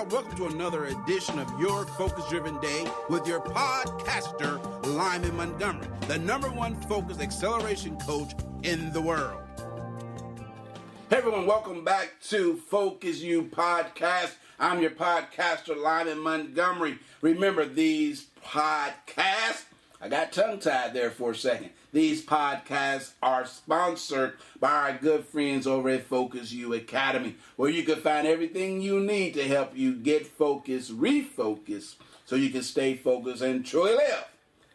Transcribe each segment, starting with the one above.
y'all. Welcome to another edition of Your Focus Driven Day with your podcaster, Lyman Montgomery, the #1 focus acceleration coach in the world. Hey everyone, welcome back to Focus You Podcast. I'm your podcaster, Lyman Montgomery. Remember, these podcasts, I got tongue-tied there for a second. These podcasts are sponsored by our good friends over at Focus You Academy, where you can find everything you need to help you get focused, refocus, so you can stay focused and truly live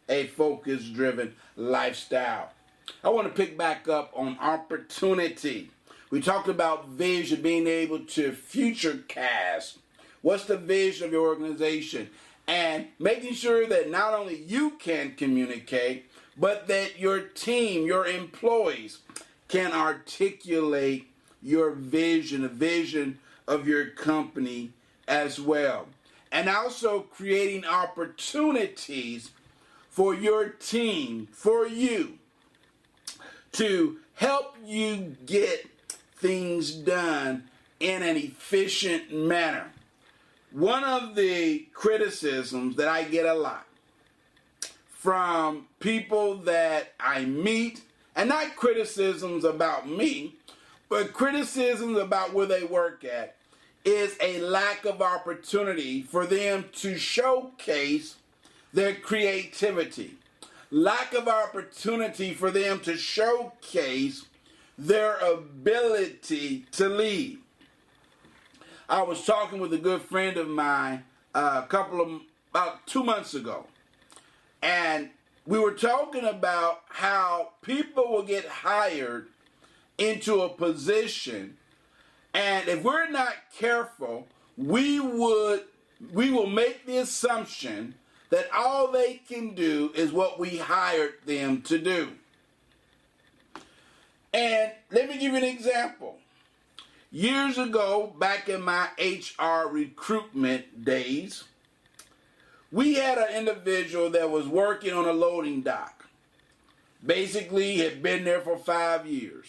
a focus-driven lifestyle. I want to pick back up on opportunity. We talked about vision, being able to future cast. What's the vision of your organization? And making sure that not only you can communicate, but that your team, your employees, can articulate your vision, the vision of your company as well. And also creating opportunities for your team, for you, to help you get things done in an efficient manner. One of the criticisms that I get a lot from people that I meet, and not criticisms about me, but criticisms about where they work at, is a lack of opportunity for them to showcase their creativity. Lack of opportunity for them to showcase their ability to lead. I was talking with a good friend of mine about 2 months ago. And we were talking about how people will get hired into a position, and if we're not careful, we will make the assumption that all they can do is what we hired them to do. And let me give you an example. Years ago, back in my HR recruitment days, we had an individual that was working on a loading dock. Basically, he had been there for 5 years.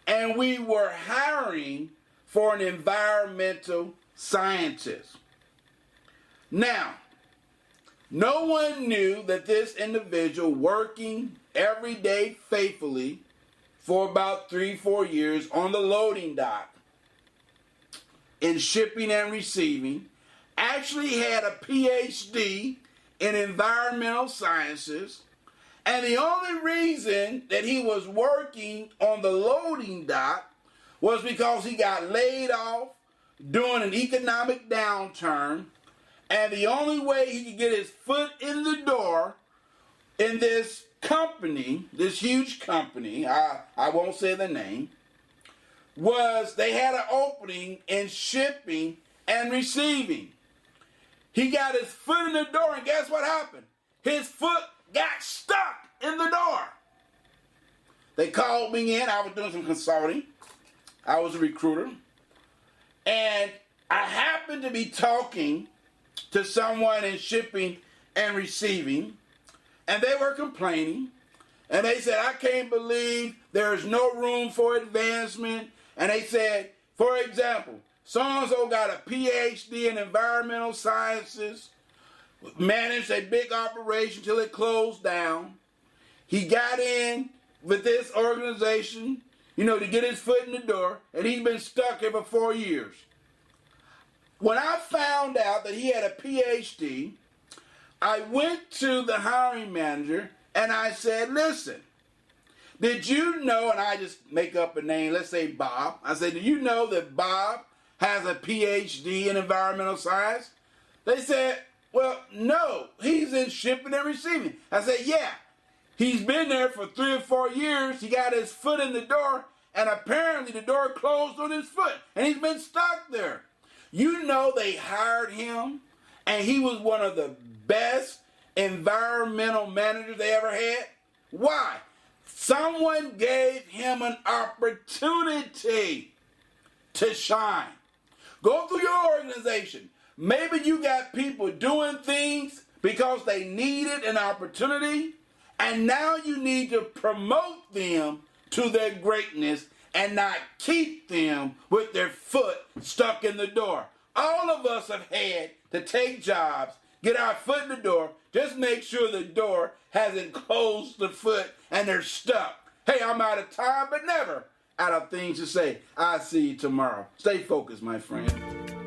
And we were hiring for an environmental scientist. Now, no one knew that this individual, working every day faithfully for about 3-4 years on the loading dock in shipping and receiving, actually had a PhD in environmental sciences, and the only reason that he was working on the loading dock was because he got laid off during an economic downturn, and the only way he could get his foot in the door in this company, this huge company, I won't say the name, was they had an opening in shipping and receiving. He got his foot in the door, and guess what happened? His foot got stuck in the door. They called me in. I was doing some consulting. I was a recruiter. And I happened to be talking to someone in shipping and receiving, and they were complaining. And they said, I can't believe there's no room for advancement. And they said, for example, so-and-so got a PhD in environmental sciences, managed a big operation till it closed down. He got in with this organization, to get his foot in the door, and he's been stuck here for 4 years. When I found out that he had a PhD, I went to the hiring manager and I said, listen, did you know, and I just make up a name, let's say Bob. I said, do you know that Bob has a PhD in environmental science? They said, well, no, he's in shipping and receiving. I said, yeah, he's been there for 3 or 4 years. He got his foot in the door, and apparently the door closed on his foot, and he's been stuck there. You know, they hired him, and he was one of the best environmental managers they ever had. Why? Someone gave him an opportunity to shine. Go through your organization. Maybe you got people doing things because they needed an opportunity, and now you need to promote them to their greatness and not keep them with their foot stuck in the door. All of us have had to take jobs, get our foot in the door, just make sure the door hasn't closed the foot and they're stuck. Hey, I'm out of time, but never out of things to say. I'll see you tomorrow. Stay focused, my friend.